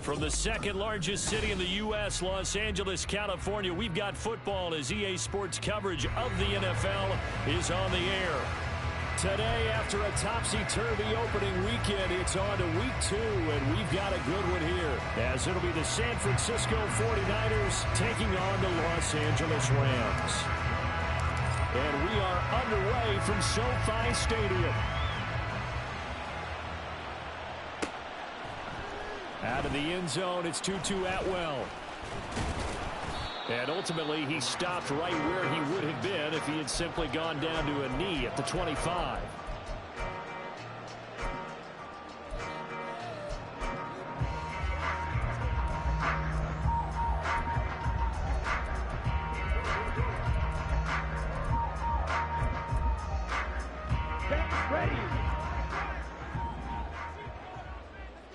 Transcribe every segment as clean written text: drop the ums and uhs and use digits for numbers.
From the second largest city in the U.S., Los Angeles, California, we've got football as EA Sports coverage of the NFL is on the air. Today, after a topsy-turvy opening weekend, it's on to week 2, and we've got a good one here, as it'll be the San Francisco 49ers taking on the Los Angeles Rams. And we are underway from SoFi Stadium. Out of the end zone, it's Tutu Atwell. And ultimately, he stopped right where he would have been if he had simply gone down to a knee at the 25. Ready.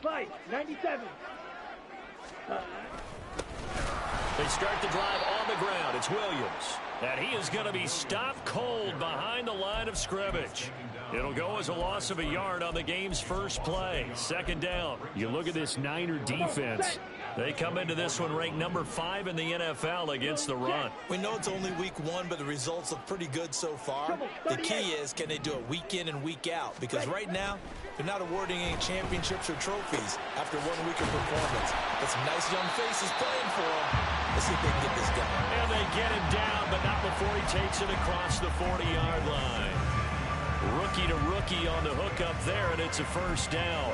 Fight, 97. They start the drive on the ground. It's Williams. And he is going to be stopped cold behind the line of scrimmage. It'll go as a loss of a yard on the game's first play. Second down. You look at this Niner defense. They come into this one ranked number 5 in the NFL against the run. We know it's only week 1, but the results look pretty good so far. The key is, can they do it week in and week out? Because right now, they're not awarding any championships or trophies after 1 week of performance. But some nice young faces playing for them. Let's see if they can get this done. And they get him down, but not before he takes it across the 40-yard line. Rookie to rookie on the hook up there, and it's a first down.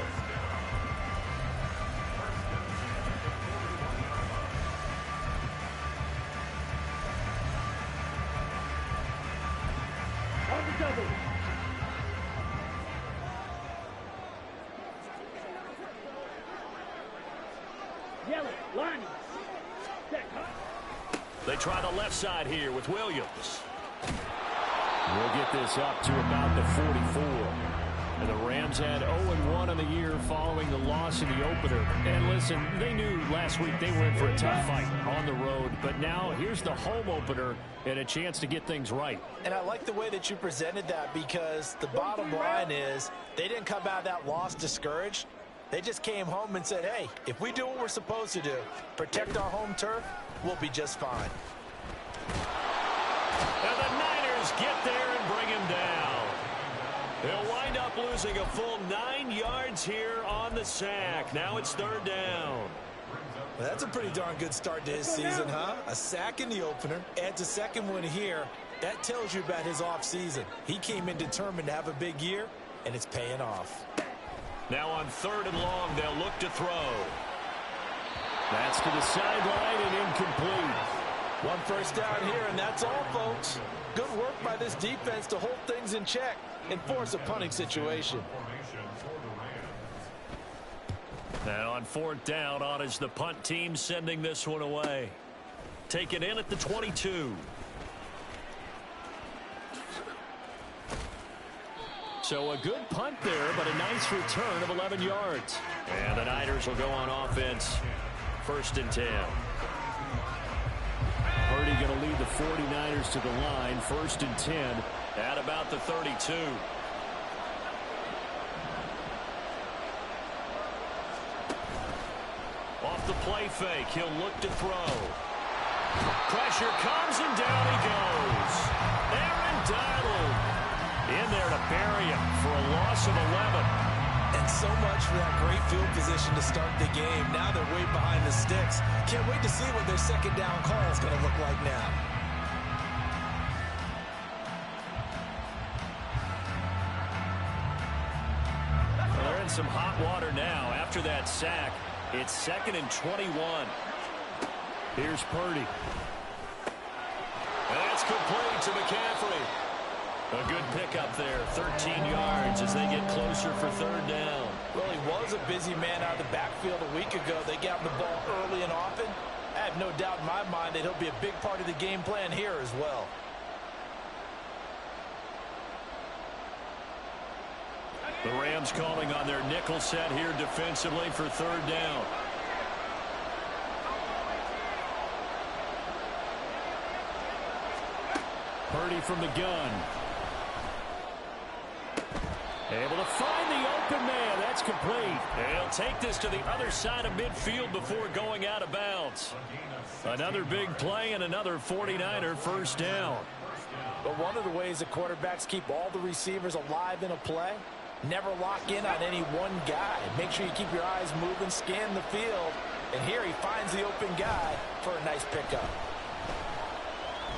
On the double. Yellow, Lonnie. Set. They try the left side here with Williams. We'll get this up to about the 44. And the Rams had 0-1 on the year following the loss in the opener. And listen, they knew last week they were in for a tough fight on the road. But now here's the home opener and a chance to get things right. And I like the way that you presented that, because the bottom line is they didn't come out of that loss discouraged. They just came home and said, hey, if we do what we're supposed to do, protect our home turf, we'll be just fine. And the Niners get there and bring him down. They'll wind up losing a full 9 yards here on the sack. Now it's third down. Well, that's a pretty darn good start to his season, huh? A sack in the opener, adds a second one here. That tells you about his offseason. He came in determined to have a big year, and it's paying off. Now on third and long, they'll look to throw. That's to the sideline and incomplete. 1 first down here, and that's all, folks. Good work by this defense to hold things in check and force a punting situation. And on fourth down, on is the punt team sending this one away. Taken in at the 22. So a good punt there, but a nice return of 11 yards. And the Niners will go on offense. First and 10. Purdy going to lead the 49ers to the line. First and 10 at about the 32. Off the play fake, he'll look to throw. Pressure comes and down he goes. Aaron Donald in there to bury him for a loss of 11. And so much for that great field position to start the game. Now they're way behind the sticks. Can't wait to see what their second down call is going to look like now. Well, they're in some hot water now after that sack. It's 2nd and 21. Here's Purdy. That's complete to McCaffrey. A good pickup there, 13 yards as they get closer for third down. Well, he was a busy man out of the backfield a week ago. They got him the ball early and often. I have no doubt in my mind that he'll be a big part of the game plan here as well. The Rams calling on their nickel set here defensively for third down. Purdy from the gun. Able to find the open man. That's complete. And he'll take this to the other side of midfield before going out of bounds. Another big play and another 49er first down. But one of the ways that quarterbacks keep all the receivers alive in a play, never lock in on any one guy. Make sure you keep your eyes moving, scan the field. And here he finds the open guy for a nice pickup.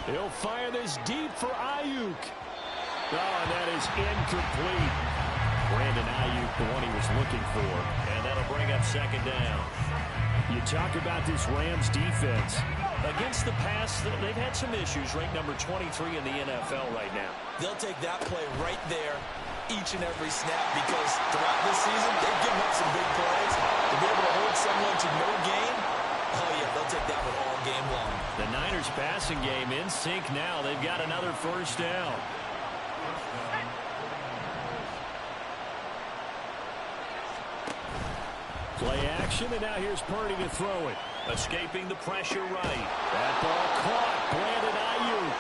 He'll fire this deep for Ayuk. Oh, and that is incomplete. Brandon Ayuk, the one he was looking for. And that'll bring up second down. You talk about this Rams defense. Against the pass, they've had some issues. Ranked number 23 in the NFL right now. They'll take that play right there each and every snap because throughout this season, they've given up some big plays. To be able to hold someone to no gain, oh, yeah, they'll take that one all game long. The Niners passing game in sync now. They've got another first down. Play action, and now here's Purdy to throw it. Escaping the pressure right. That ball caught. Brandon Ayuk.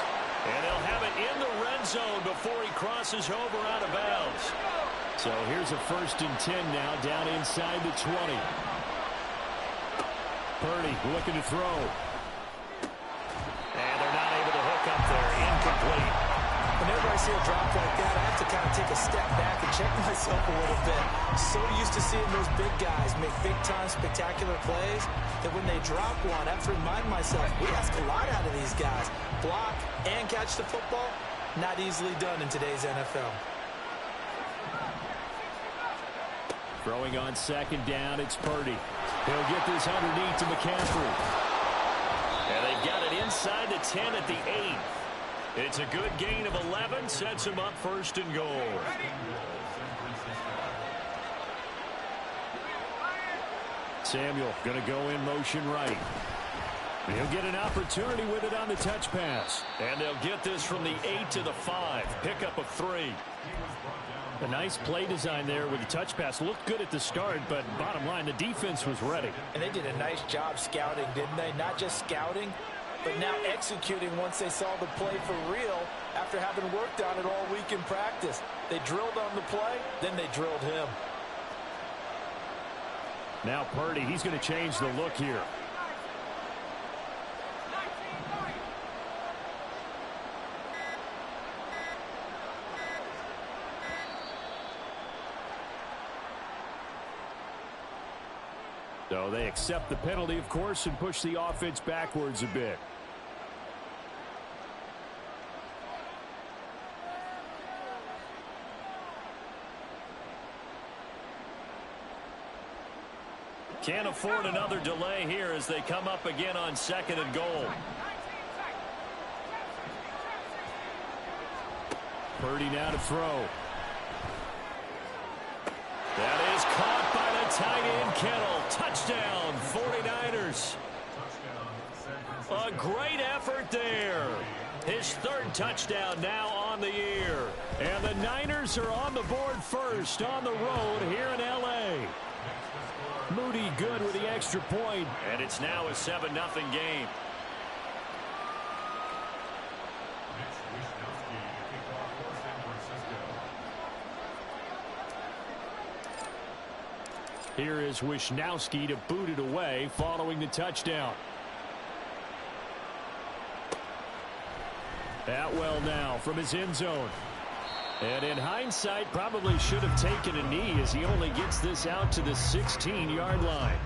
And he'll have it in the red zone before he crosses over out of bounds. So here's a 1st and 10 now, down inside the 20. Purdy looking to throw. And they're not able to hook up there. Incomplete. Whenever I see a drop like that, I have to kind of take a step back and check myself a little bit. So used to seeing those big guys make big-time spectacular plays that when they drop one, I have to remind myself, we ask a lot out of these guys. Block and catch the football, not easily done in today's NFL. Throwing on second down, it's Purdy. He'll get this underneath to McCaffrey. And they've got it inside the 10 at the 8. It's a good gain of 11, sets him up 1st and goal. Samuel going to go in motion right. He'll get an opportunity with it on the touch pass. And they'll get this from the 8 to the 5. Pickup of 3. A nice play design there with the touch pass. Looked good at the start, but bottom line, the defense was ready. And they did a nice job scouting, didn't they? Not just scouting, but now executing once they saw the play for real after having worked on it all week in practice. They drilled on the play, then they drilled him. Now Purdy, he's going to change the look here. So they accept the penalty, of course, and push the offense backwards a bit. Can't afford another delay here as they come up again on 2nd and goal. Purdy now to throw. That is caught by the tight end, Kittle. Touchdown, 49ers. A great effort there. His 3rd touchdown now on the year. And the Niners are on the board first on the road here in L.A. Moody good with the extra point. And it's now a 7-0 game. Here is Wisnowski to boot it away following the touchdown. Atwell now from his end zone. And in hindsight, probably should have taken a knee as he only gets this out to the 16-yard line.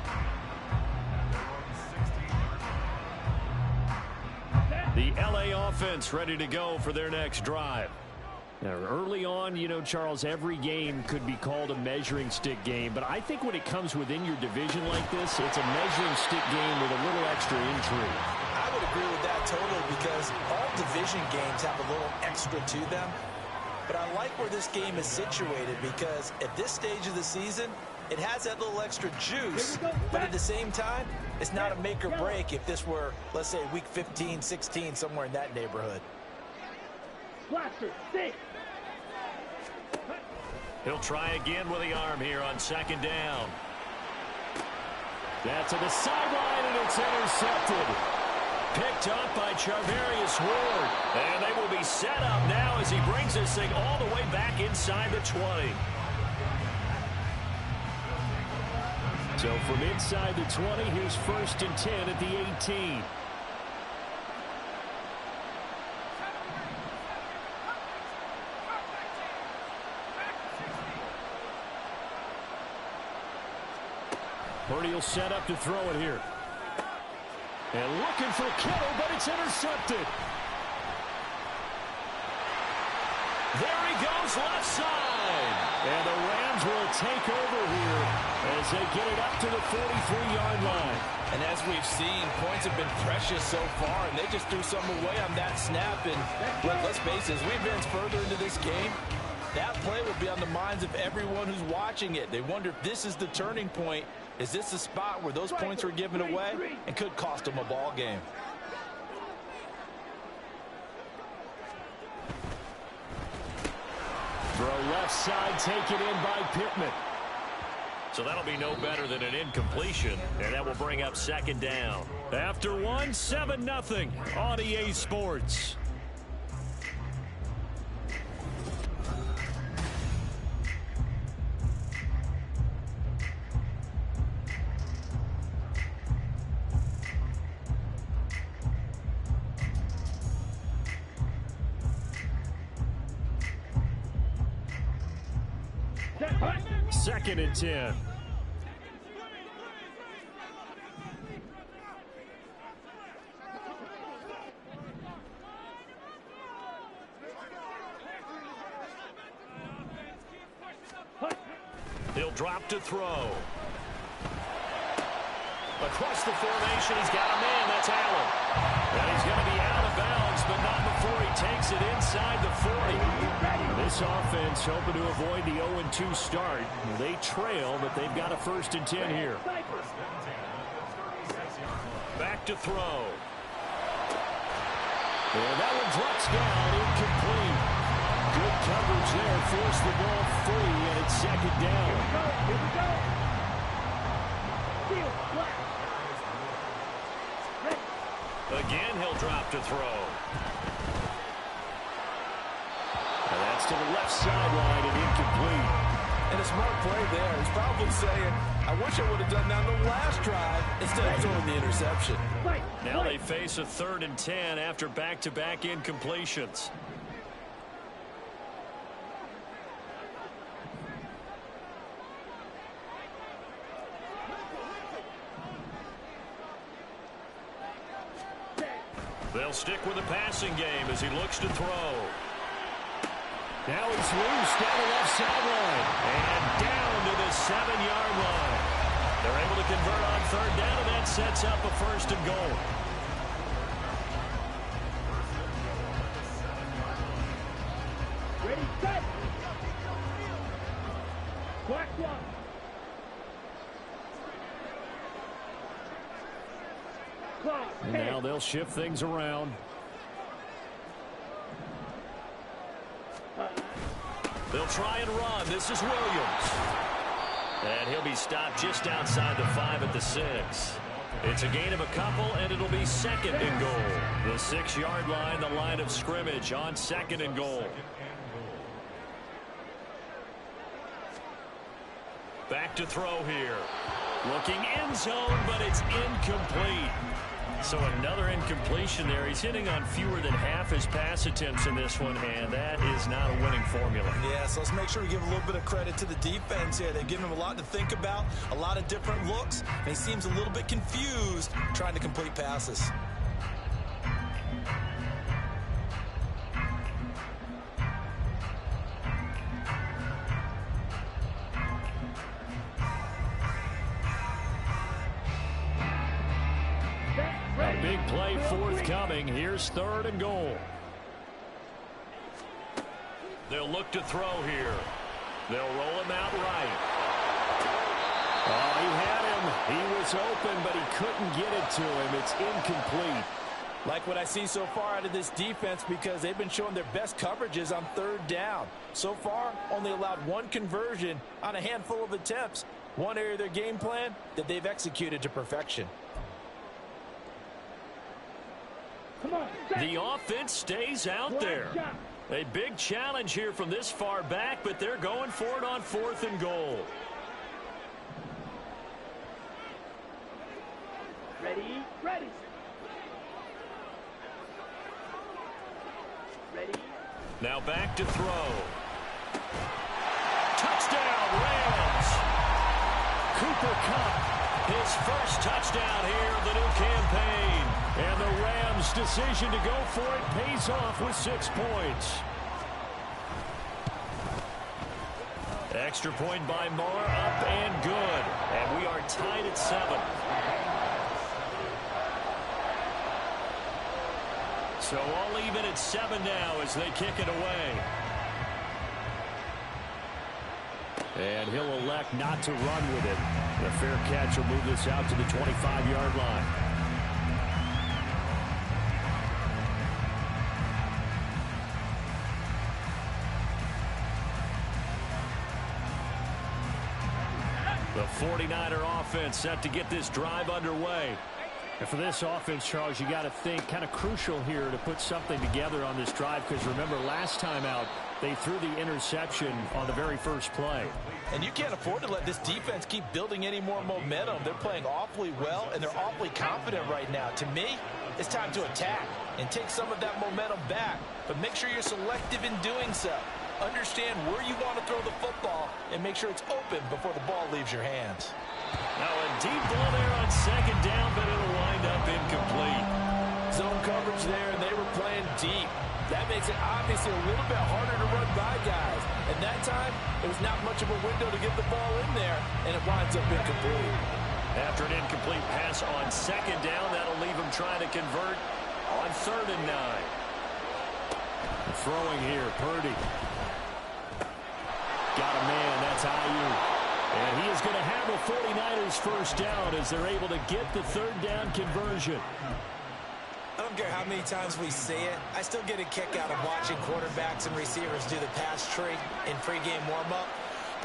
The LA offense ready to go for their next drive. Now, early on, you know, Charles, every game could be called a measuring stick game. But I think when it comes within your division like this, it's a measuring stick game with a little extra intrigue. I would agree with that totally because all division games have a little extra to them. But I like where this game is situated because at this stage of the season, it has that little extra juice. But at the same time, it's not a make or break if this were, let's say, week 15, 16, somewhere in that neighborhood. Blaster, 6. He'll try again with the arm here on 2nd down. That's to the sideline, and it's intercepted. Picked up by Charvarius Ward. And they will be set up now as he brings this thing all the way back inside the 20. So from inside the 20, here's 1st and 10 at the 18. Purdy will set up to throw it here. And looking for Kittle, but it's intercepted. There he goes, left side. And the Rams will take over here as they get it up to the 43-yard line. And as we've seen, points have been precious so far, and they just threw some away on that snap. And let's face it, as we advance further into this game, that play will be on the minds of everyone who's watching it. They wonder if this is the turning point. Is this the spot where those points are given away and could cost them a ball game? Throw left side, taken in by Pittman. So that'll be no better than an incompletion, and that will bring up 2nd down. After 1, 7-0 on EA Sports. Second and 10. He'll drop to throw. Across the formation, he's got a man. That's Allen. And he's going to be out of bounds, but not before he takes it inside the 40. This offense hoping to avoid the 0-2 start. They trail, but they've got a 1st and 10 here. Back to throw. And that one drops down, incomplete. Good coverage there, forced the ball free, and it's 2nd down. Here we go. Field flat. Again, he'll drop to throw. And that's to the left sideline and incomplete. And a smart play there. He's probably saying, I wish I would have done that on the last drive instead of throwing the interception. Now they face a 3rd and 10 after back-to-back incompletions. They'll stick with the passing game as he looks to throw. Now he's loose down the left sideline. And down to the 7-yard line. They're able to convert on 3rd down, and that sets up a 1st and goal. Ready, set. Black one. And now they'll shift things around. They'll try and run. This is Williams. And he'll be stopped just outside the 5 at the 6. It's a gain of a couple, and it'll be 2nd and goal. The 6-yard line, the line of scrimmage on 2nd and goal. Back to throw here. Looking end zone, but it's incomplete. So another incompletion there. He's hitting on fewer than half his pass attempts in this one, and that is not a winning formula. Yeah, so let's make sure we give a little bit of credit to the defense here. They've given him a lot to think about, a lot of different looks, and he seems a little bit confused trying to complete passes. Big play forthcoming. Here's 3rd and goal. They'll look to throw here. They'll roll him out right. Oh, he had him. He was open, but he couldn't get it to him. It's incomplete. Like what I see so far out of this defense, because they've been showing their best coverages on 3rd down. So far, only allowed 1 conversion on a handful of attempts. One area of their game plan that they've executed to perfection. The offense stays out there. A big challenge here from this far back, but they're going for it on 4th and goal. Ready, ready. Ready. Now back to throw. Touchdown, Rams. Cooper Kupp, his first touchdown here of the new campaign. And the Rams' decision to go for it pays off with 6 points. Extra point by Moore, up and good. And we are tied at 7. So all even at 7 now as they kick it away. And he'll elect not to run with it. The fair catch will move this out to the 25-yard line. The 49er offense set to get this drive underway. And for this offense, Charles, you got to think kind of crucial here to put something together on this drive, because remember last time out they threw the interception on the very first play. And you can't afford to let this defense keep building any more momentum. They're playing awfully well, and they're awfully confident right now. To me, it's time to attack and take some of that momentum back, but make sure you're selective in doing so. Understand where you want to throw the football and make sure it's open before the ball leaves your hands. Now a deep ball there on second down, but it'll wind up incomplete. Zone coverage there, and they were playing deep. That makes it obviously a little bit harder to run by guys. And that time, it was not much of a window to get the ball in there, and it winds up incomplete. After an incomplete pass on second down, that'll leave him trying to convert on 3rd and 9. Throwing here, Purdy. Got a man, that's Ayuk. And he is going to have a 49ers first down as they're able to get the 3rd down conversion. I don't care how many times we see it. I still get a kick out of watching quarterbacks and receivers do the pass tree in pregame warm-up.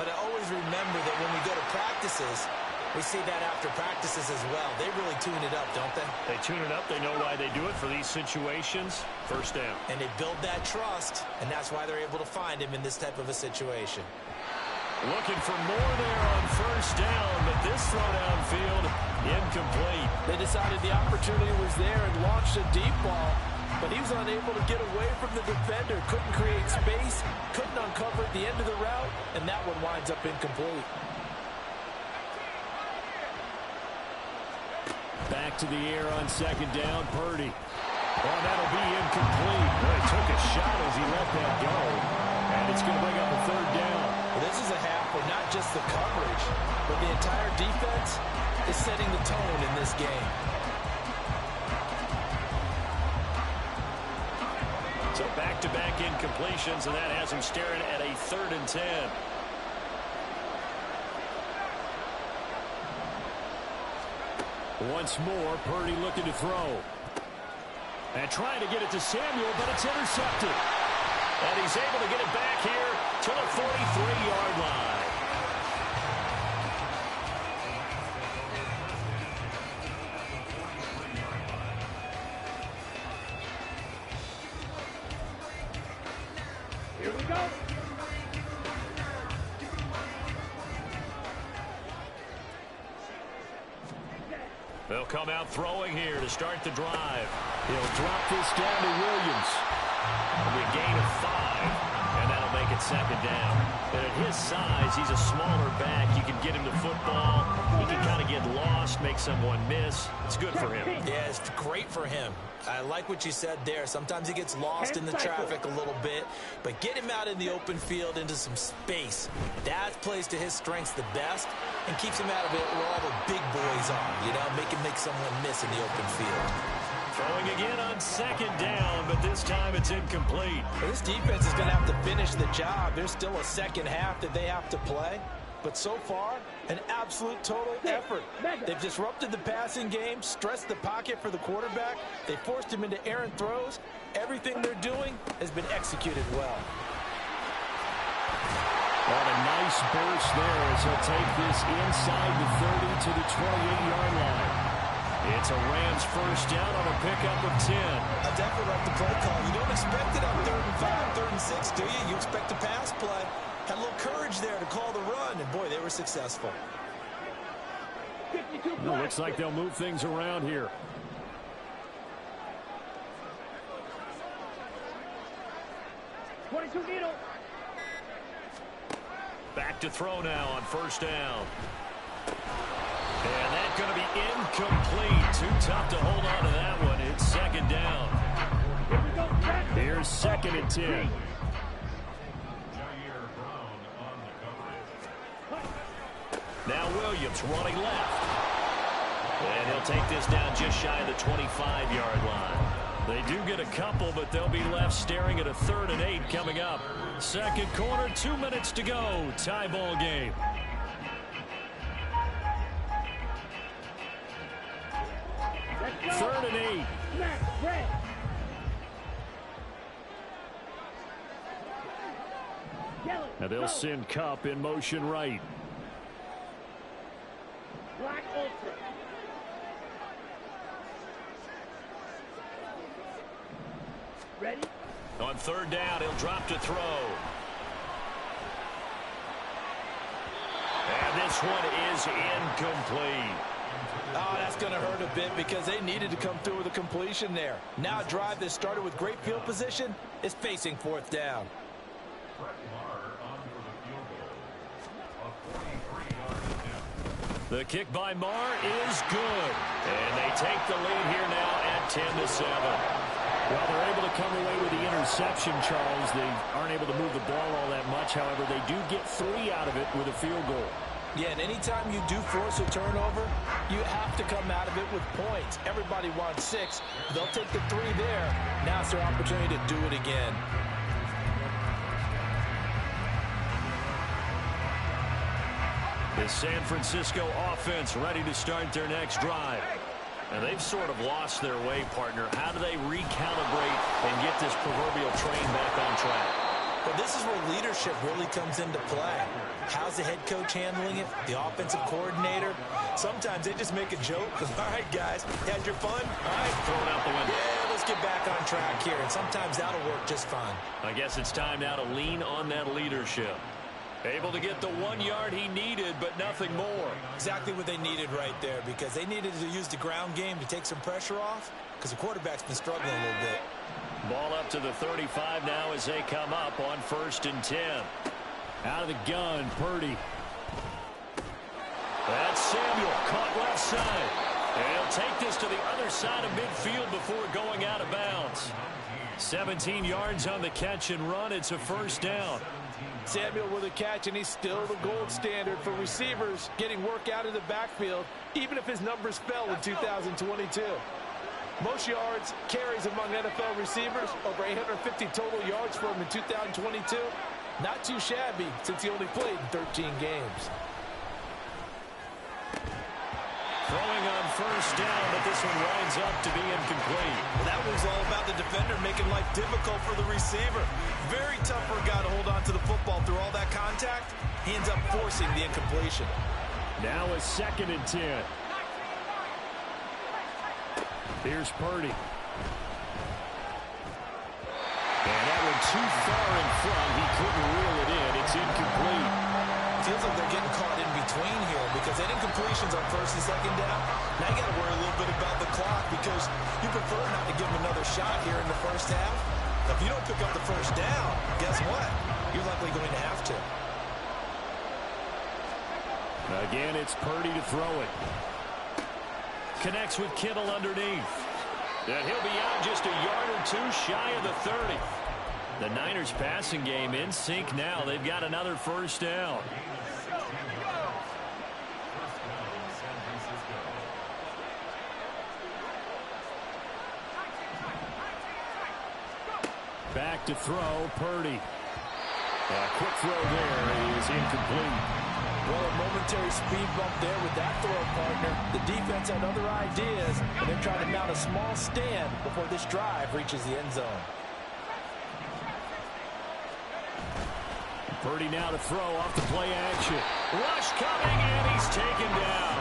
But I always remember that when we go to practices, we see that after practices as well. They really tune it up, don't they? They tune it up. They know why they do it for these situations. First down. And they build that trust, and that's why they're able to find him in this type of a situation. Looking for more there on first down, but this throw downfield incomplete. They decided the opportunity was there and launched a deep ball, but he was unable to get away from the defender, couldn't create space, couldn't uncover at the end of the route, and that one winds up incomplete. Back to the air on second down, Purdy. Oh, that'll be incomplete. Boy, took a shot as he let that go, and it's going to bring up a 3rd down. Well, this is a half where not just the coverage, but the entire defense is setting the tone in this game. So back-to-back incompletions, and that has him staring at a 3rd and 10. Once more, Purdy looking to throw. And trying to get it to Samuel, but it's intercepted. And he's able to get it back here to the 43-yard line. Here we go. They'll come out throwing here to start the drive. He'll drop this down to Williams. It'll be a gain of 5, and that'll make it 2nd down. But at his size, he's a smaller back. You can get him the football. He can kind of get lost, make someone miss. It's good for him. Yeah, it's great for him. I like what you said there. Sometimes he gets lost in the traffic a little bit, but get him out in the open field into some space. That plays to his strengths the best and keeps him out of it where all the big boys are, you know, make him make someone miss in the open field. Throwing again on 2nd down, but this time it's incomplete. Well, this defense is going to have to finish the job. There's still a second half that they have to play. But so far, an absolute total effort. They've disrupted the passing game, stressed the pocket for the quarterback. They forced him into errant throws. Everything they're doing has been executed well. What a nice burst there as he'll take this inside the 30 to the 28-yard line. It's a Rams first down on a pickup of 10. I definitely like the play call. You don't expect it on 3rd and 5, 3rd and 6, do you? You expect a pass play. Had a little courage there to call the run, and boy, they were successful. Well, looks like they'll move things around here. Back to throw now on first down. And that's going to be incomplete. Too tough to hold on to that one. It's second down. Here's second and 10. Now Williams running left. And he'll take this down just shy of the 25-yard line. They do get a couple, but they'll be left staring at a 3rd and 8 coming up. Second quarter, 2 minutes to go. Tie ball game. Third and 8. And they'll send Kupp in motion right. Black Ultra. Ready? On third down, he'll drop to throw. And this one is incomplete. Oh, that's going to hurt a bit because they needed to come through with a completion there. Now a drive that started with great field position is facing 4th down. The kick by Marr is good. And they take the lead here now at 10-7. Well, they're able to come away with the interception, Charles. They aren't able to move the ball all that much. However, they do get 3 out of it with a field goal. Yeah, and anytime you do force a turnover, you have to come out of it with points. Everybody wants 6. They'll take the 3 there. Now it's their opportunity to do it again. The San Francisco offense ready to start their next drive. And they've sort of lost their way, partner. How do they recalibrate and get this proverbial train back on track? Well, this is where leadership really comes into play. How's the head coach handling it? The offensive coordinator? Sometimes they just make a joke. All right, guys, had your fun? All right, throw it out the window. Yeah, let's get back on track here. And sometimes that'll work just fine. I guess it's time now to lean on that leadership. Able to get the 1 yard he needed, but nothing more. Exactly what they needed right there, because they needed to use the ground game to take some pressure off, because the quarterback's been struggling a little bit. Ball up to the 35 now as they come up on 1st and 10. Out of the gun, Purdy. That's Samuel, caught left side. And he'll take this to the other side of midfield before going out of bounds. 17 yards on the catch and run. It's a 1st down. Samuel with a catch, and he's still the gold standard for receivers getting work out of the backfield, even if his numbers fell in 2022. Most yards, carries among NFL receivers, over 850 total yards for him in 2022. Not too shabby since he only played in 13 games. Throwing on 1st down, but this one winds up to be incomplete. Well, that was all about the defender making life difficult for the receiver. Very tough for a guy to hold on to the football through all that contact. He ends up forcing the incompletion. Now a 2nd and 10. Here's Purdy. And that one too far in front. He couldn't reel it in. It's incomplete. Feels like they're getting caught in between here because that incompletion's on 1st and 2nd down. Now you got to worry a little bit about the clock because you prefer not to give them another shot here in the 1st half. If you don't pick up the 1st down, guess what? You're likely going to have to. Again, it's Purdy to throw it. Connects with Kittle underneath. And he'll be out just a yard or 2 shy of the 30. The Niners passing game in sync now. They've got another 1st down. Back to throw, Purdy. A quick throw there is incomplete. Well, a momentary speed bump there with that throw, partner. The defense had other ideas, and they're trying to mount a small stand before this drive reaches the end zone. Purdy now to throw off the play action. Rush coming, and he's taken down.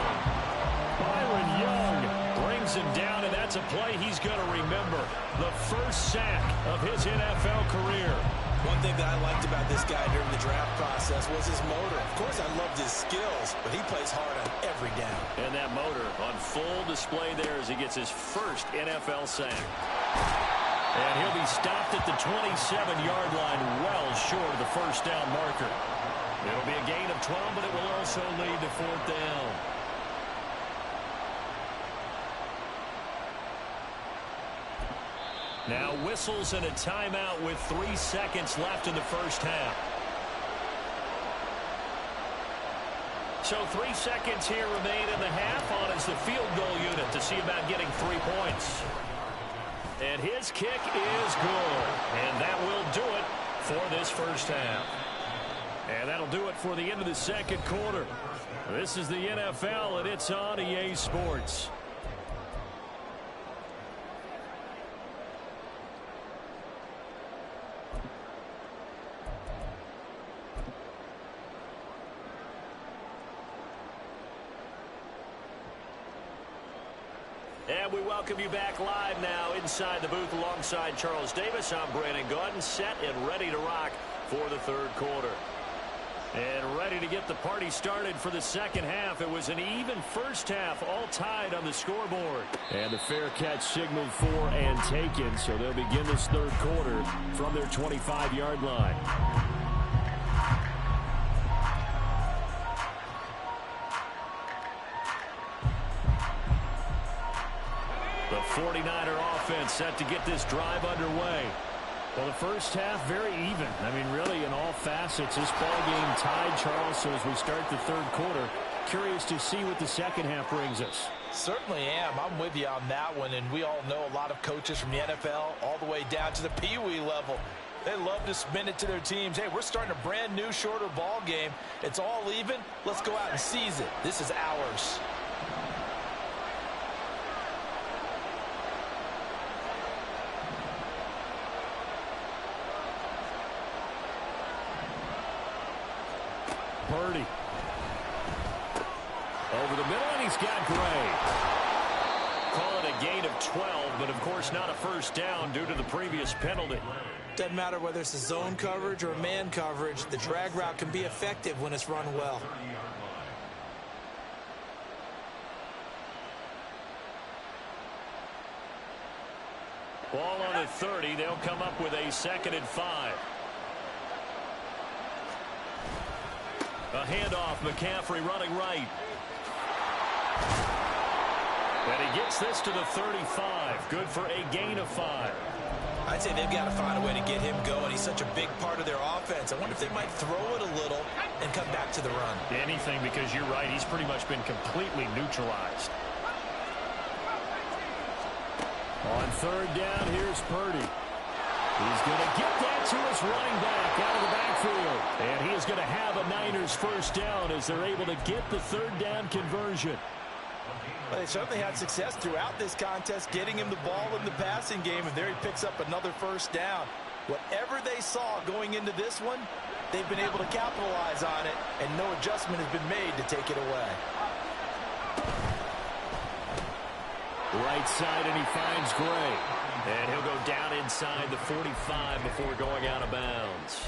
Byron Young brings him down, and that's a play he's going to remember. The first sack of his NFL career. One thing that I liked about this guy during the draft process was his motor. Of course, I loved his skills, but he plays hard on every down. And that motor on full display there as he gets his first NFL sack. And he'll be stopped at the 27-yard line, well short of the first down marker. It'll be a gain of 12, but it will also lead to fourth down. Now whistles and a timeout with 3 seconds left in the first half. So 3 seconds here remain in the half. On is the field goal unit to see about getting 3 points. And his kick is good. And that will do it for this first half. And that'll do it for the end of the second quarter. This is the NFL, and it's on EA Sports. And we welcome you back live now inside the booth alongside Charles Davis. I'm Brandon Gaudin, set and ready to rock for the third quarter. And ready to get the party started for the second half. It was an even first half, all tied on the scoreboard. And the fair catch signaled for and taken, so they'll begin this third quarter from their 25-yard line. The 49er offense set to get this drive underway. Well, the first half, very even. I mean, really, in all facets, this ball game tied, Charles. So as we start the third quarter, curious to see what the second half brings us. Certainly am. I'm with you on that one. And we all know a lot of coaches from the NFL all the way down to the Pee Wee level. They love to spin it to their teams. Hey, we're starting a brand new, shorter ball game. It's all even. Let's go out and seize it. This is ours. Purdy. Over the middle, and he's got Gray. Call it a gain of 12, but of course not a first down due to the previous penalty. Doesn't matter whether it's a zone coverage or a man coverage. The drag route can be effective when it's run well. Ball on the 30. They'll come up with a 2nd and 5. A handoff, McCaffrey running right. And he gets this to the 35. Good for a gain of 5. I'd say they've got to find a way to get him going. He's such a big part of their offense. I wonder if they might throw it a little and come back to the run. Anything, because you're right. He's pretty much been completely neutralized. On third down, here's Purdy. He's going to get that to his running back out of the backfield. And he is going to have a Niners first down as they're able to get the third down conversion. Well, they certainly had success throughout this contest, getting him the ball in the passing game, and there he picks up another first down. Whatever they saw going into this one, they've been able to capitalize on it, and no adjustment has been made to take it away. Right side, and he finds Gray. And he'll go down inside the 45 before going out of bounds.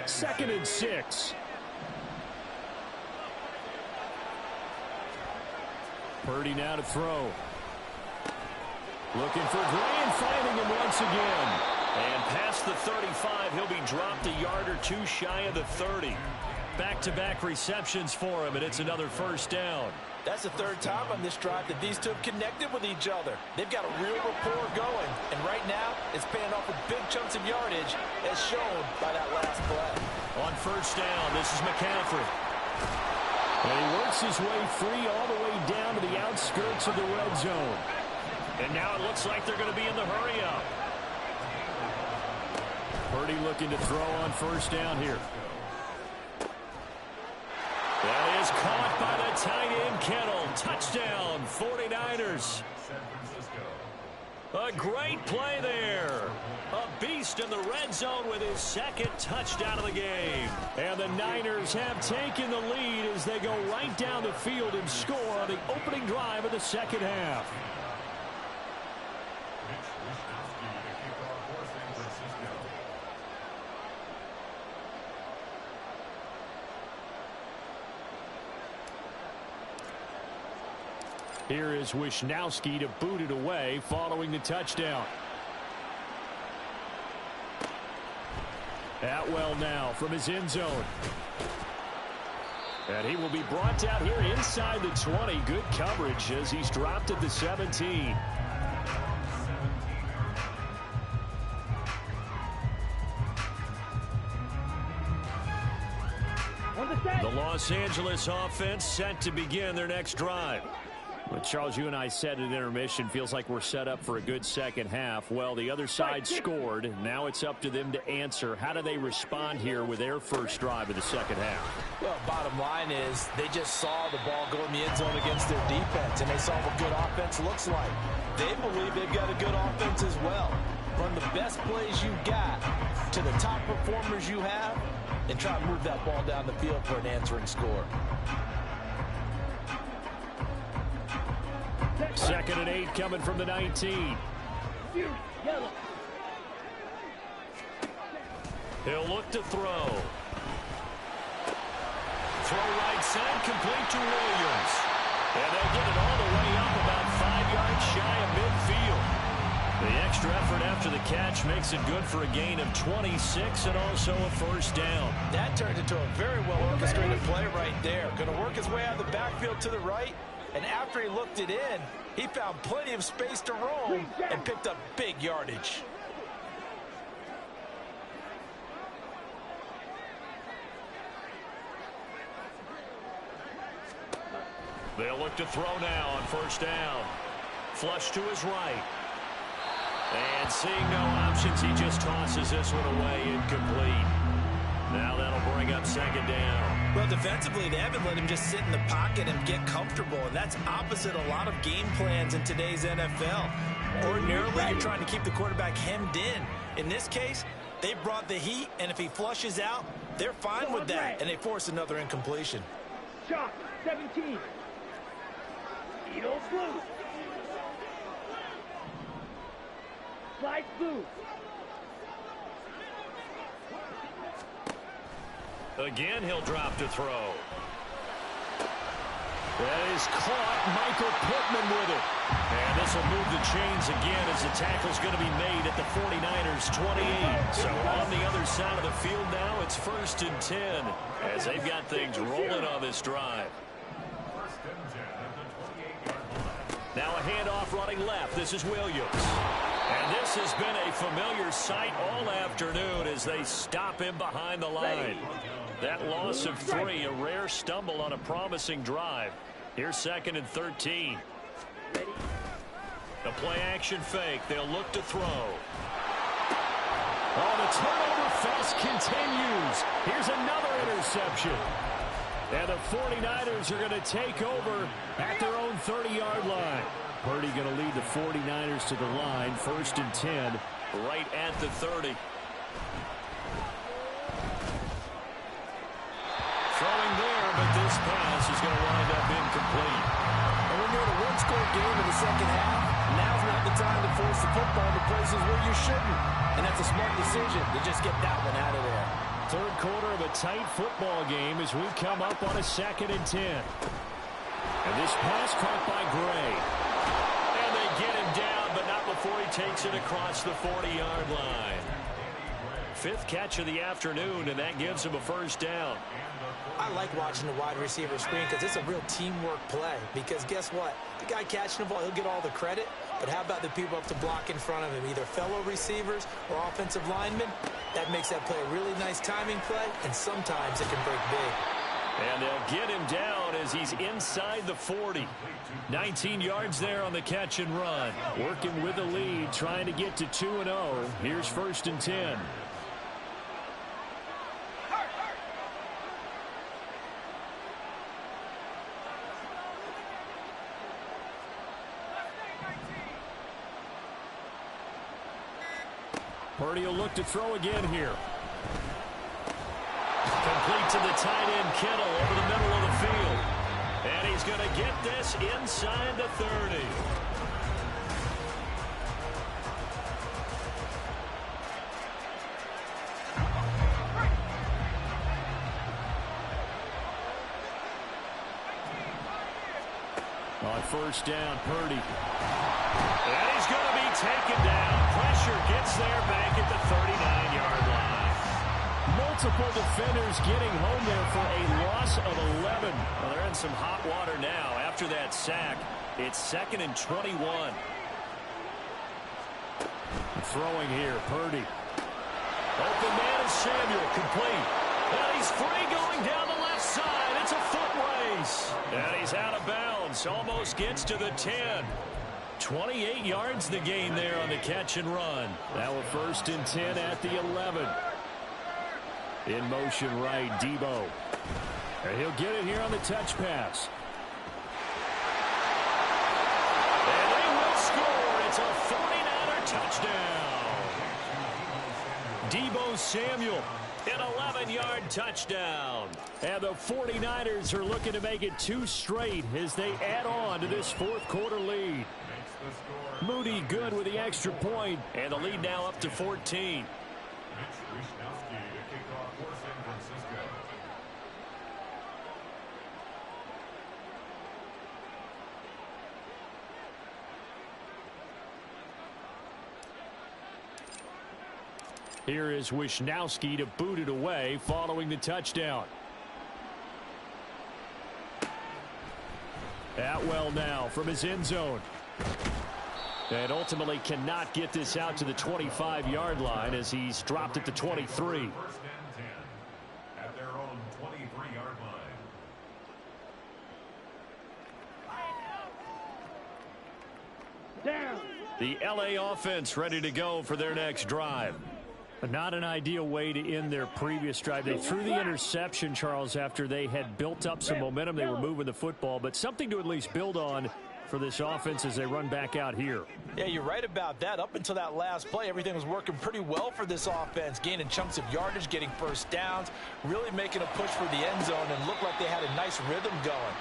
Second and 6. Purdy now to throw. Looking for Gray and finding him once again. And past the 35, he'll be dropped a yard or two shy of the 30. Back-to-back receptions for him, and it's another first down. That's the third time on this drive that these two have connected with each other. They've got a real rapport going, and right now it's paying off with big chunks of yardage, as shown by that last play. On first down, this is McCaffrey. And he works his way free all the way down to the outskirts of the red zone. And now it looks like they're going to be in the hurry-up. Purdy looking to throw on first down here. That is caught by the tight end, Kittle. Touchdown, 49ers. A great play there. A beast in the red zone with his second touchdown of the game. And the Niners have taken the lead as they go right down the field and score on the opening drive of the second half. Here is Wisnowski to boot it away following the touchdown. Atwell now from his end zone. And he will be brought down here inside the 20. Good coverage as he's dropped at the 17. The Los Angeles offense set to begin their next drive. Well, Charles, you and I said at intermission, feels like we're set up for a good second half. Well, the other side scored. Now it's up to them to answer. How do they respond here with their first drive of the second half? Well, bottom line is they just saw the ball go in the end zone against their defense, and they saw what good offense looks like. They believe they've got a good offense as well. Run the best plays you got to the top performers you have, and try to move that ball down the field for an answering score. 2nd and 8 coming from the 19. He'll look to throw. Throw right side, complete to Williams. And they'll get it all the way up about 5 yards shy of midfield. The extra effort after the catch makes it good for a gain of 26 and also a first down. That turned into a very well-orchestrated play right there. Going to work his way out of the backfield to the right. And after he looked it in, he found plenty of space to roam and picked up big yardage. They'll look to throw now on first down. Flush to his right. And seeing no options, he just tosses this one away, incomplete. Now that'll bring up second down. Well, defensively, they haven't let him just sit in the pocket and get comfortable, and that's opposite a lot of game plans in today's NFL. Ordinarily, you're trying to keep the quarterback hemmed in. In this case, they brought the heat, and if he flushes out, they're fine with that, and they force another incompletion. Shot, 17. Eagles blue. Slide blue. Again, he'll drop to throw. That is caught. Michael Pittman with it. And this will move the chains again as the tackle's going to be made at the 49ers 28. So on the other side of the field now, it's 1st and 10 as they've got things rolling on this drive. Now a handoff running left. This is Williams. And this has been a familiar sight all afternoon as they stop him behind the line. That loss of 3, a rare stumble on a promising drive. Here's 2nd and 13. The play action fake. They'll look to throw. Oh, the turnover fest continues. Here's another interception. And the 49ers are going to take over at their own 30-yard line. Purdy going to lead the 49ers to the line. 1st and 10, right at the 30. Throwing there, but this pass is going to wind up incomplete. And when you're in a one-score game in the second half, now's not the time to force the football to places where you shouldn't. And that's a smart decision to just get that one out of there. Third quarter of a tight football game as we come up on a 2nd and 10. And this pass caught by Gray. And they get him down, but not before he takes it across the 40-yard line. 5th catch of the afternoon, and that gives him a first down. I like watching the wide receiver screen because it's a real teamwork play. Because guess what? The guy catching the ball, he'll get all the credit. But how about the people up to block in front of him, either fellow receivers or offensive linemen? That makes that play a really nice timing play, and sometimes it can break big. And they'll get him down as he's inside the 40. 19 yards there on the catch and run. Working with the lead, trying to get to 2-0. Here's 1st and 10. Purdy will look to throw again here. Complete to the tight end, Kittle, over the middle of the field. And he's going to get this inside the 30. On first down. Purdy. And he's going to be taken down. Pressure gets there back at the 39-yard line. Multiple defenders getting home there for a loss of 11. Well, they're in some hot water now after that sack. It's 2nd and 21. Throwing here, Purdy. Open man is Samuel, complete. And he's free going down the left side. It's a foot race. And he's out of bounds. Almost gets to the 10. 28 yards the gain there on the catch and run. Now a 1st and 10 at the 11. In motion right, Debo. And he'll get it here on the touch pass. And they will score. It's a 49er touchdown. Debo Samuel, an 11-yard touchdown. And the 49ers are looking to make it 2 straight as they add on to this 4th quarter lead. Moody good with the extra point, and the lead now up to 14. Here is Wisnowski to boot it away following the touchdown. Atwell now from his end zone. And ultimately cannot get this out to the 25-yard line as he's dropped at the 23. 1st and 10 at their own 23-yard line. Down. The LA offense ready to go for their next drive. Not an ideal way to end their previous drive. They threw the interception, Charles, after they had built up some momentum. They were moving the football, but something to at least build on for this offense as they run back out here. Yeah, you're right about that. Up until that last play, everything was working pretty well for this offense, gaining chunks of yardage, getting first downs, really making a push for the end zone, and looked like they had a nice rhythm going.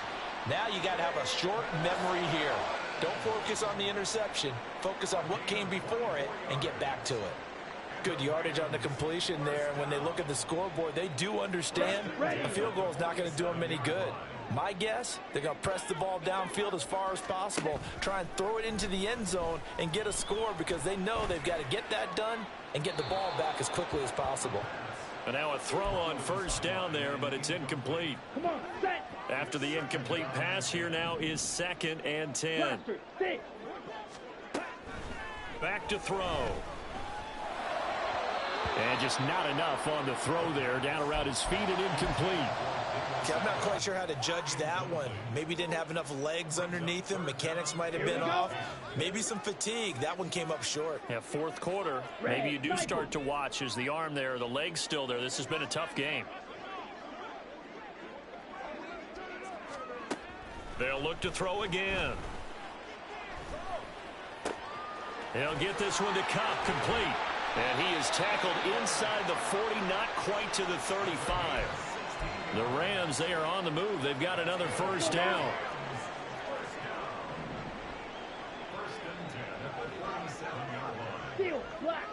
Now you got to have a short memory here. Don't focus on the interception. Focus on what came before it and get back to it. Good yardage on the completion there. When they look at the scoreboard, they do understand a field goal is not going to do them any good. My guess, they're going to press the ball downfield as far as possible, try and throw it into the end zone and get a score because they know they've got to get that done and get the ball back as quickly as possible. And now a throw on first down there, but it's incomplete. Come on, set. After the incomplete pass, here now is 2nd and 10. Blaster, stay. Back to throw. And just not enough on the throw there. Down around his feet and incomplete. Okay, I'm not quite sure how to judge that one. Maybe didn't have enough legs underneath him. Mechanics might have been off. Maybe some fatigue. That one came up short. Yeah, 4th quarter. Maybe you do start to watch as the arm there, the leg's still there. This has been a tough game. They'll look to throw again. He'll get this one to Cobb, complete. And he is tackled inside the 40, not quite to the 35. The Rams, they are on the move. They've got another first down. Steel, black.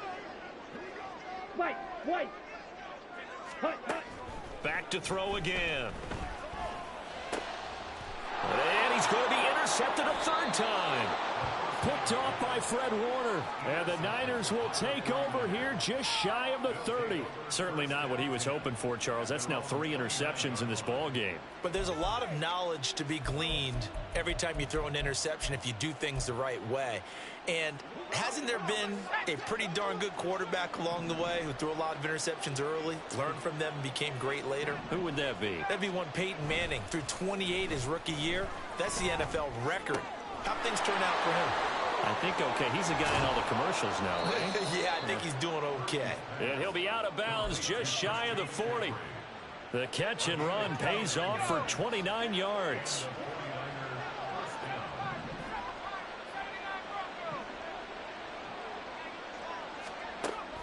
White, white. Hut, hut. Back to throw again. And he's going to be intercepted a 3rd time. Picked off by Fred Warner. And the Niners will take over here just shy of the 30. Certainly not what he was hoping for, Charles. That's now 3 interceptions in this ball game. But there's a lot of knowledge to be gleaned every time you throw an interception if you do things the right way. And hasn't there been a pretty darn good quarterback along the way who threw a lot of interceptions early, learned from them, and became great later? Who would that be? That'd be one Peyton Manning. Threw 28 his rookie year. That's the NFL record. How'd things turn out for him? I think okay. He's the guy in all the commercials now, right? Yeah, I think he's doing okay. And he'll be out of bounds just shy of the 40. The catch and run pays off for 29 yards.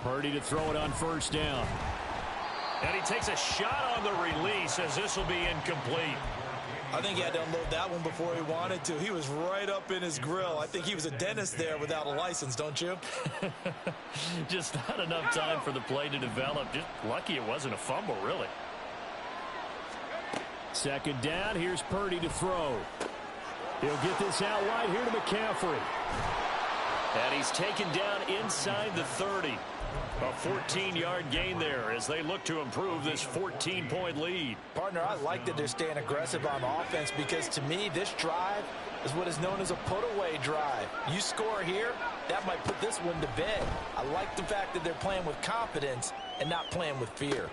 Purdy to throw it on first down. And he takes a shot on the release as this will be incomplete. I think he had to unload that one before he wanted to. He was right up in his grill. I think he was a dentist there without a license, don't you? Just not enough time for the play to develop. Just lucky it wasn't a fumble, really. 2nd down. Here's Purdy to throw. He'll get this out wide here to McCaffrey. And he's taken down inside the 30. A 14-yard gain there as they look to improve this 14-point lead. Partner, I like that they're staying aggressive on offense because to me, this drive is what is known as a put-away drive. You score here, that might put this one to bed. I like the fact that they're playing with confidence and not playing with fear.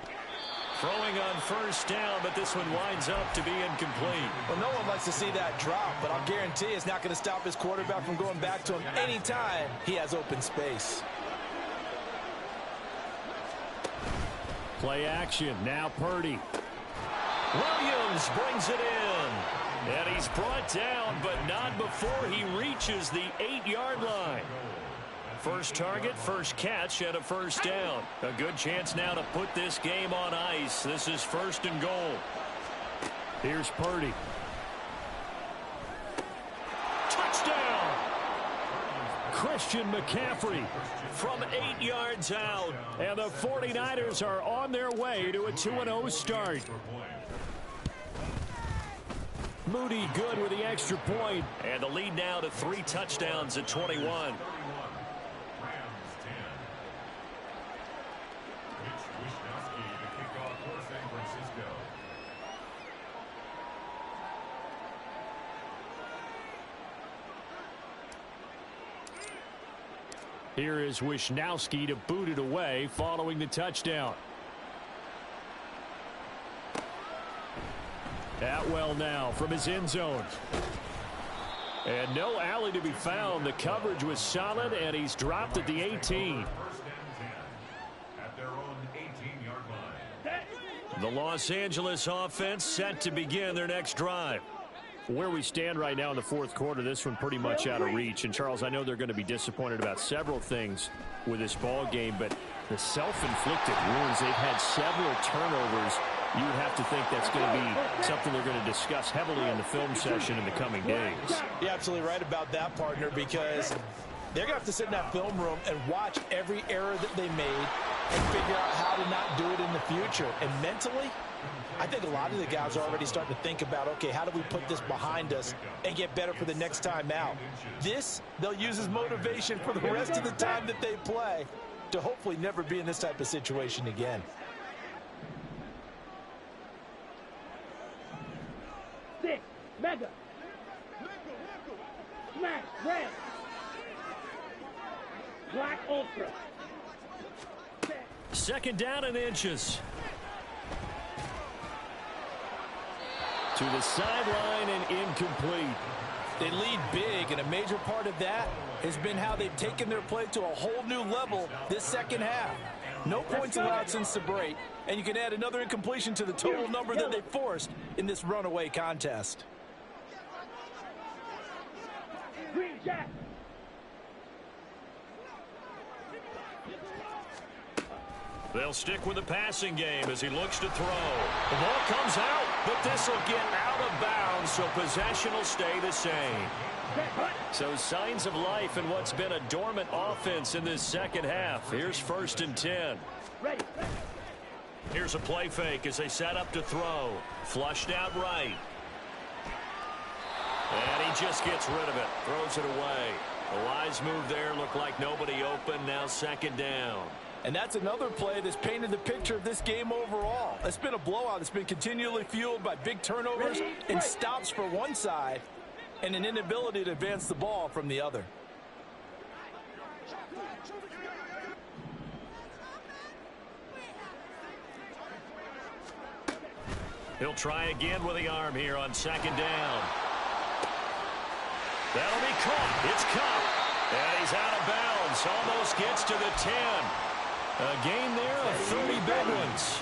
Throwing on first down, but this one winds up to be incomplete. Well, no one likes to see that drop, but I'll guarantee it's not going to stop his quarterback from going back to him anytime he has open space. Play action. Now Purdy. Williams brings it in. And he's brought down, but not before he reaches the 8-yard line. First target, first catch, and a first down. A good chance now to put this game on ice. This is 1st and goal. Here's Purdy. Touchdown! Christian McCaffrey from 8 yards out. And the 49ers are on their way to a 2-0 start. Moody good with the extra point. And the lead now to 3 touchdowns at 21. Here is Wishnowsky to boot it away following the touchdown. Atwell now from his end zone. And no alley to be found. The coverage was solid, and he's dropped at the 18. 1st and 10 at their own 18-yard line. The Los Angeles offense set to begin their next drive. Where we stand right now in the 4th quarter, this one pretty much out of reach. And, Charles, I know they're going to be disappointed about several things with this ball game, but the self-inflicted wounds, they've had several turnovers. You would have to think that's going to be something they're going to discuss heavily in the film session in the coming days. You're absolutely right about that, partner, because they're going to have to sit in that film room and watch every error that they made and figure out how to not do it in the future. And mentally, I think a lot of the guys are already starting to think about, okay, how do we put this behind us and get better for the next time out? This, they'll use as motivation for the rest of the time that they play to hopefully never be in this type of situation again. Six, mega. Smash, red. Black ultra. 2nd down and inches. To the sideline and incomplete. They lead big, and a major part of that has been how they've taken their play to a whole new level this second half. No points allowed since the break, and you can add another incompletion to the total number that they forced in this runaway contest. Green jack. They'll stick with the passing game as he looks to throw. The ball comes out, but this will get out of bounds, so possession will stay the same. So signs of life in what's been a dormant offense in this second half. Here's 1st and 10. Ready. Here's a play fake as they set up to throw. Flushed out right. And he just gets rid of it. Throws it away. A wise move there. Looked like nobody open. Now 2nd down. And that's another play that's painted the picture of this game overall. It's been a blowout. It's been continually fueled by big turnovers and stops for one side and an inability to advance the ball from the other. He'll try again with the arm here on 2nd down. That'll be caught. It's Kupp. And he's out of bounds. Almost gets to the 10. A gain there of 30 big ones.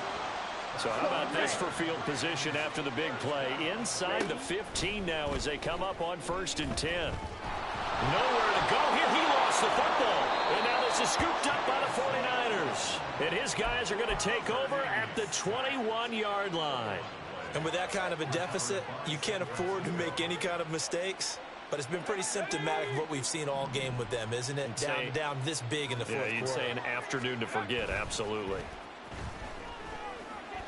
So how about this for field position after the big play? Inside the 15 now as they come up on 1st and 10. Nowhere to go here. He lost the football. And now this is scooped up by the 49ers. And his guys are going to take over at the 21-yard line. And with that kind of a deficit, you can't afford to make any kind of mistakes. But it's been pretty symptomatic of what we've seen all game with them, isn't it? Down this big in the 4th quarter. Yeah, you'd say an afternoon to forget, absolutely.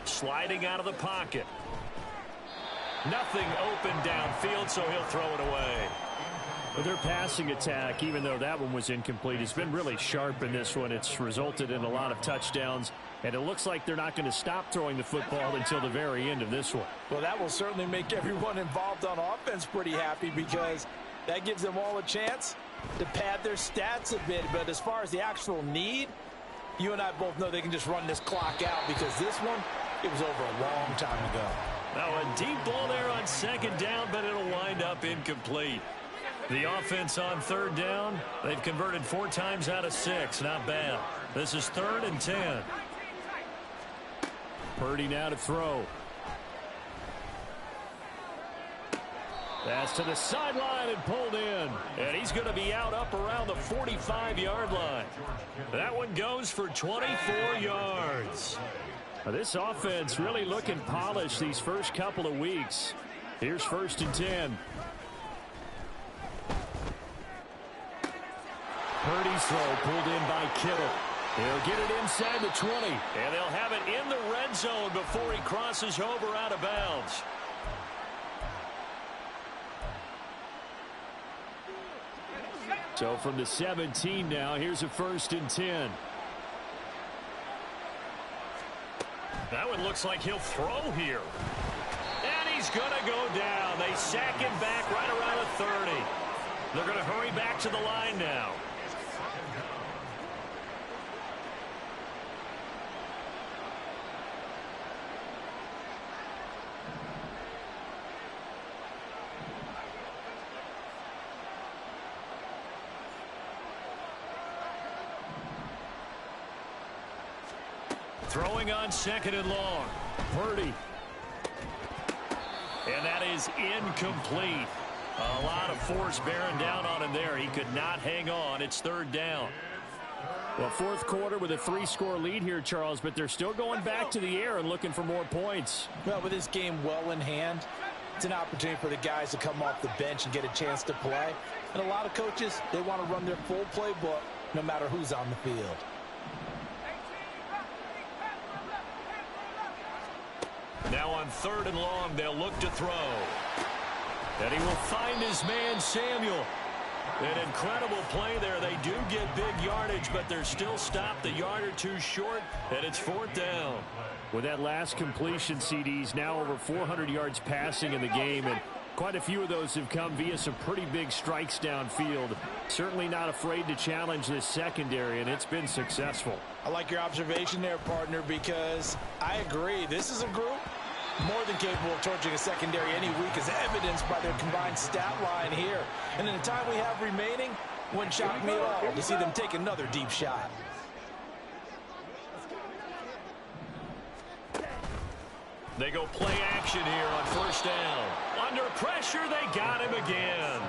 Sliding out of the pocket. Nothing open downfield, so he'll throw it away. Their passing attack, even though that one was incomplete, has been really sharp in this one. It's resulted in a lot of touchdowns, and it looks like they're not going to stop throwing the football until the very end of this one. Well, that will certainly make everyone involved on offense pretty happy, because that gives them all a chance to pad their stats a bit. But as far as the actual need, you and I both know they can just run this clock out, because this one, it was over a long time ago. Now a deep ball there on second down, but it'll wind up incomplete. The offense on third down, they've converted 4 times out of 6. Not bad. This is 3rd and 10. Purdy now to throw. Pass to the sideline and pulled in. And he's going to be out up around the 45-yard line. That one goes for 24 yards. Now, this offense really looking polished these first couple of weeks. Here's 1st and 10. Purdy's throw pulled in by Kittle. He'll get it inside the 20. And they'll have it in the red zone before he crosses over out of bounds. So from the 17 now, here's a 1st and 10. That one looks like he'll throw here. And he's going to go down. They sack him back right around the 30. They're going to hurry back to the line now. Throwing on 2nd and long. Purdy. And that is incomplete. A lot of force bearing down on him there. He could not hang on. It's 3rd down. Well, 4th quarter with a 3-score lead here, Charles, but they're still going back to the air and looking for more points. Well, with this game well in hand, it's an opportunity for the guys to come off the bench and get a chance to play. And a lot of coaches, they want to run their full playbook no matter who's on the field. Now on 3rd and long, they'll look to throw. And he will find his man, Samuel. An incredible play there. They do get big yardage, but they're still stopped a yard or two short, and it's 4th down. With that last completion, CDs now over 400 yards passing in the game, and quite a few of those have come via some pretty big strikes downfield. Certainly not afraid to challenge this secondary, and it's been successful. I like your observation there, partner, because I agree. This is a group more than capable of torching a secondary any week, as evidenced by their combined stat line here. And in the time we have remaining, wouldn't shock me at all to see them take another deep shot. They go play action here on 1st down. Under pressure, they got him again.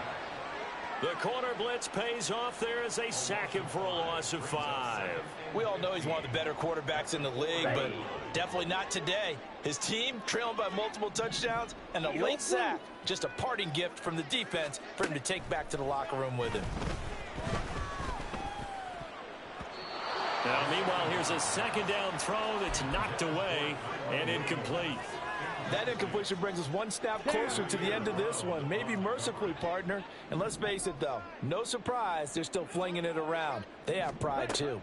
The corner blitz pays off there as they sack him for a loss of 5. We all know he's one of the better quarterbacks in the league, but definitely not today. His team trailing by multiple touchdowns, and a late sack, just a parting gift from the defense for him to take back to the locker room with him. Now, meanwhile, here's a 2nd down throw that's knocked away and incomplete. That incompletion brings us one snap closer to the end of this one, maybe mercifully, partner. And let's face it, though, no surprise, they're still flinging it around. They have pride, too.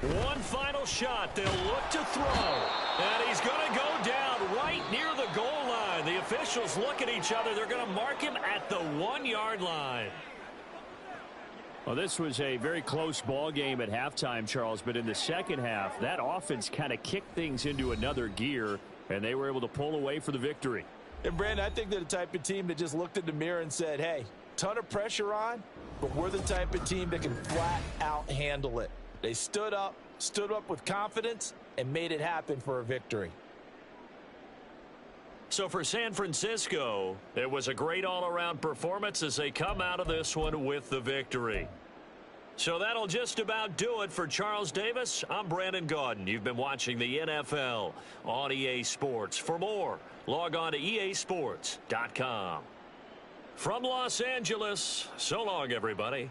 One final shot. They'll look to throw. And he's going to go down right near the goal line. The officials look at each other. They're going to mark him at the 1-yard line. Well, this was a very close ball game at halftime, Charles, but in the second half, that offense kind of kicked things into another gear, and they were able to pull away for the victory. And, Brandon, I think they're the type of team that just looked in the mirror and said, hey, ton of pressure on, but we're the type of team that can flat out handle it. They stood up with confidence, and made it happen for a victory. So for San Francisco, it was a great all-around performance as they come out of this one with the victory. So that'll just about do it for Charles Davis. I'm Brandon Gaudin. You've been watching the NFL on EA Sports. For more, log on to easports.com. From Los Angeles, so long, everybody.